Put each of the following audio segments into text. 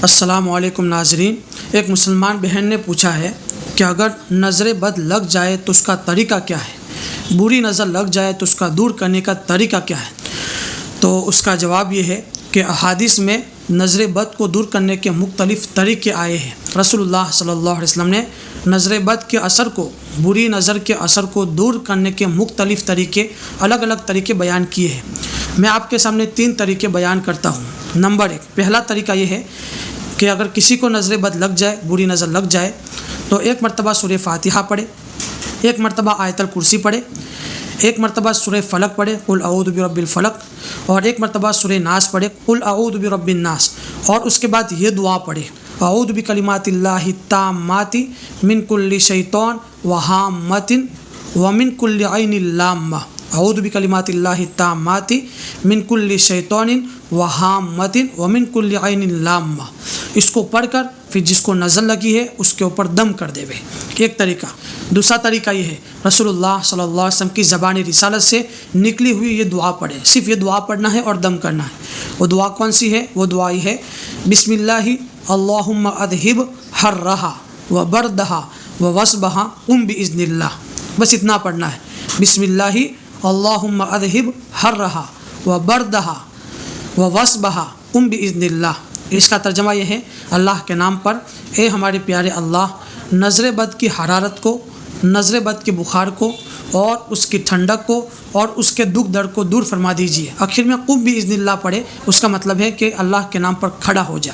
السلام علیکم ناظرین، ایک مسلمان بہن نے پوچھا ہے کہ اگر نظر بد لگ جائے تو اس کا طریقہ کیا ہے، بری نظر لگ جائے تو اس کا دور کرنے کا طریقہ کیا ہے؟ تو اس کا جواب یہ ہے کہ احادیث میں نظر بد کو دور کرنے کے مختلف طریقے آئے ہیں۔ رسول اللہ صلی اللہ علیہ وسلم نے نظر بد کے اثر کو، بری نظر کے اثر کو دور کرنے کے مختلف طریقے، الگ الگ طریقے بیان کیے ہیں۔ میں آپ کے سامنے 3 طریقے بیان کرتا ہوں۔ نمبر 1، پہلا طریقہ یہ ہے کہ اگر کسی کو نظر بد لگ جائے، بری نظر لگ جائے، تو 1 مرتبہ سورہ فاتحہ پڑھے، 1 مرتبہ آیت الکرسی پڑھے، 1 مرتبہ سورہ فلق پڑھے قل اعوذ برب الفلق، اور 1 مرتبہ سورہ ناس پڑھے قل اعوذ برب الناس، اور اس کے بعد یہ دعا پڑھے اعوذ بکلمات اللہ التامات من کل شیطان وہامۃ ومن کل عین لامہ، اعوذ بکلمات اللہ التامات من کل شیطان وہامۃ ومن کل عین لامہ۔ اس کو پڑھ کر پھر جس کو نظر لگی ہے اس کے اوپر دم کر دے۔ ایک طریقہ۔ دوسرا طریقہ یہ ہے رسول اللہ صلی اللہ علیہ وسلم کی زبان رسالت سے نکلی ہوئی یہ دعا پڑھے، صرف یہ دعا پڑھنا ہے اور دم کرنا ہے۔ وہ دعا کون سی ہے؟ وہ دعا یہ ہے بسم اللہ اللہم اذہب حرہا وبردہا ووصبہا باذن اللہ، بس اتنا پڑھنا ہے، بسم اللہ اللہم اذہب حرہا وبردہا ووصبہا باذن اللہ۔ اس کا ترجمہ یہ ہے اللہ کے نام پر اے ہمارے پیارے اللہ، نظر بد کی حرارت کو، نظر بد کے بخار کو اور اس کی ٹھنڈک کو اور اس کے دکھ درد کو دور فرما دیجیے۔ آخر میں قم باذن اللہ پڑھے، اس کا مطلب ہے کہ اللہ کے نام پر کھڑا ہو جا۔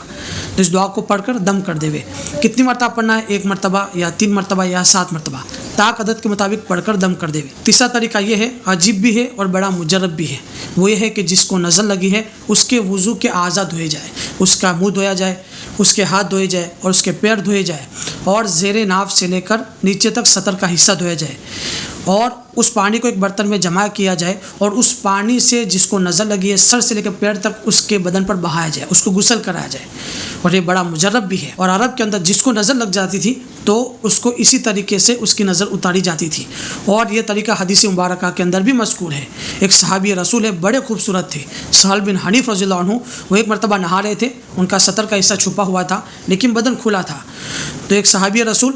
تو اس دعا کو پڑھ کر دم کر دے۔ کتنی مرتبہ پڑھنا ہے؟ 1 مرتبہ یا 3 مرتبہ یا 7 مرتبہ، طاق عدد کے مطابق پڑھ کر دم کر دے۔ تیسرا طریقہ یہ ہے، عجیب بھی ہے اور بڑا مجرب بھی ہے، وہ یہ ہے کہ جس کو نظر لگی ہے اس کے وضو کے اعضاء دھوئے جائے، اس کا منہ دھویا جائے، اس کے ہاتھ دھوئے جائے اور اس کے پیر دھوئے جائے، اور زیر ناف سے لے کر نیچے تک سطر کا حصہ دھویا جائے، اور اس پانی کو ایک برتن میں جمع کیا جائے، اور اس پانی سے جس کو نظر لگی ہے سر سے لے کر پیر تک اس کے بدن پر بہایا جائے، اس کو غسل کرایا جائے۔ اور یہ بڑا مجرب بھی ہے، اور عرب کے اندر جس کو نظر لگ جاتی تھی تو اس کو اسی طریقے سے اس کی نظر اتاری جاتی تھی، اور یہ طریقہ حدیث مبارکہ کے اندر بھی مذکور ہے۔ ایک صحابی رسول ہے، بڑے خوبصورت تھے، سہل بن حنیف رضی اللہ عنہ، وہ ایک مرتبہ نہا رہے تھے، ان کا سطر کا حصہ چھپا ہوا تھا لیکن بدن کھلا تھا، تو ایک صحابی رسول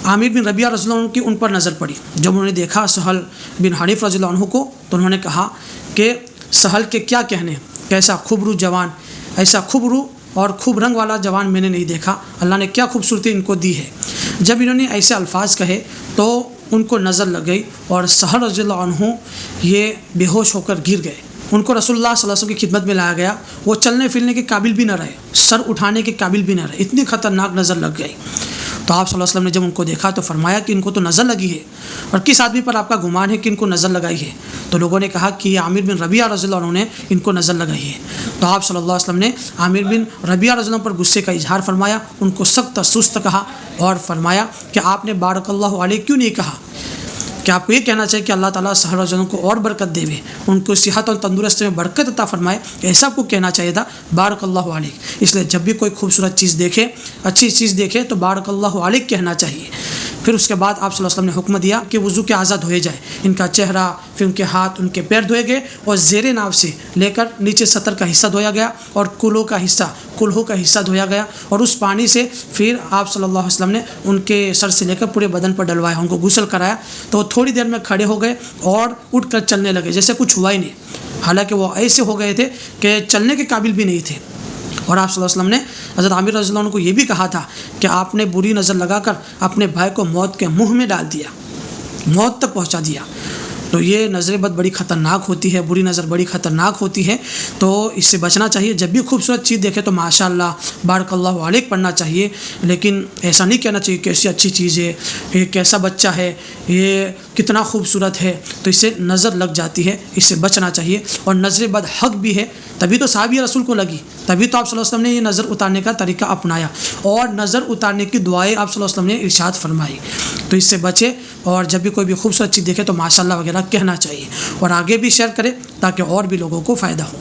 عامر بن ربیعہ رضی اللہ عنہ کی ان پر نظر پڑی۔ جب انہوں نے دیکھا سہل بن حنیف رضی اللہ عنہ کو تو انہوں نے کہا کہ سہل کے کیا کہنے، کیسا خوبرو جوان، ایسا خوبرو اور خوب رنگ والا جوان میں نے نہیں دیکھا، اللہ نے کیا خوبصورتی ان کو دی ہے۔ جب انہوں نے ایسے الفاظ کہے تو ان کو نظر لگ گئی اور سہل رضی اللہ عنہ یہ بے ہوش ہو کر گر گئے۔ ان کو رسول اللہ صلی اللہ علیہ وسلم کی خدمت میں لایا گیا، وہ چلنے پھرنے کے قابل بھی نہ رہے، سر اٹھانے کے قابل بھی نہ رہے، اتنی خطرناک نظر لگ گئی۔ تو آپ صلی اللہ علیہ وسلم نے جب ان کو دیکھا تو فرمایا کہ ان کو تو نظر لگی ہے، اور کس آدمی پر آپ کا گمان ہے کہ ان کو نظر لگائی ہے؟ تو لوگوں نے کہا کہ یہ عامر بن ربیعہ رضی اللہ عنہ نے ان کو نظر لگائی ہے۔ تو آپ صلی اللہ علیہ وسلم نے عامر بن ربیعہ رضی اللہ عنہ پر غصے کا اظہار فرمایا، ان کو سخت سست کہا اور فرمایا کہ آپ نے بارک اللہ علیہ کیوں نہیں کہا؟ کہ آپ کو یہ کہنا چاہیے کہ اللہ تعالیٰ سہل رضی اللہ عنہ کو اور برکت دے، ان کو صحت اور تندرستی میں برکت عطا فرمائے، ایسا آپ کو کہنا چاہیے تھا بارک اللہ علیہ۔ اس لیے جب بھی کوئی خوبصورت چیز دیکھے، اچھی چیز دیکھے تو بارک اللہ علیہ کہنا چاہیے۔ پھر اس کے بعد آپ صلی اللہ علیہ وسلم نے حکم دیا کہ وضو کے اعضاء دھوئے جائے، ان کا چہرہ، پھر ان کے ہاتھ، ان کے پیر دھوئے گئے، اور زیر ناف سے لے کر نیچے سطر کا حصہ دھویا گیا، اور کلہوں کا حصہ دھویا گیا، اور اس پانی سے پھر آپ صلی اللہ علیہ وسلم نے ان کے سر سے لے کر پورے بدن پر ڈلوایا، ان کو غسل کرایا۔ تو وہ تھوڑی دیر میں کھڑے ہو گئے اور اٹھ کر چلنے لگے جیسے کچھ ہوا ہی نہیں، حالانکہ وہ ایسے ہو گئے تھے کہ چلنے کے قابل بھی نہیں تھے۔ اور آپ صلی اللہ علیہ وسلم نے حضرت عامر رضی اللہ عنہ کو یہ بھی کہا تھا کہ آپ نے بری نظر لگا کر اپنے بھائی کو موت کے منہ میں ڈال دیا، موت تک پہنچا دیا۔ تو یہ نظر بد بڑی خطرناک ہوتی ہے، بری نظر بڑی خطرناک ہوتی ہے، تو اس سے بچنا چاہیے۔ جب بھی خوبصورت چیز دیکھے تو ماشاء اللہ بارک اللہ علیہ پڑھنا چاہیے، لیکن ایسا نہیں کہنا چاہیے کیسی اچھی چیز ہے، یہ کیسا بچہ ہے، یہ کتنا خوبصورت ہے، تو اس سے نظر لگ جاتی ہے، اس سے بچنا چاہیے۔ اور نظر بد حق بھی ہے، تبھی تو صحابی رسول کو لگی، تبھی تو آپ صلی اللہ علیہ وسلم نے یہ نظر اتارنے کا طریقہ اپنایا، اور نظر اتارنے کی دعائیں آپ صلی اللہ علیہ وسلم نے ارشاد فرمائی۔ تو اس سے بچے، اور جب بھی کوئی بھی خوبصورت چیز دیکھے تو ماشاء اللہ وغیرہ کہنا چاہیے، اور آگے بھی شیئر کرے تاکہ اور بھی لوگوں کو فائدہ ہو۔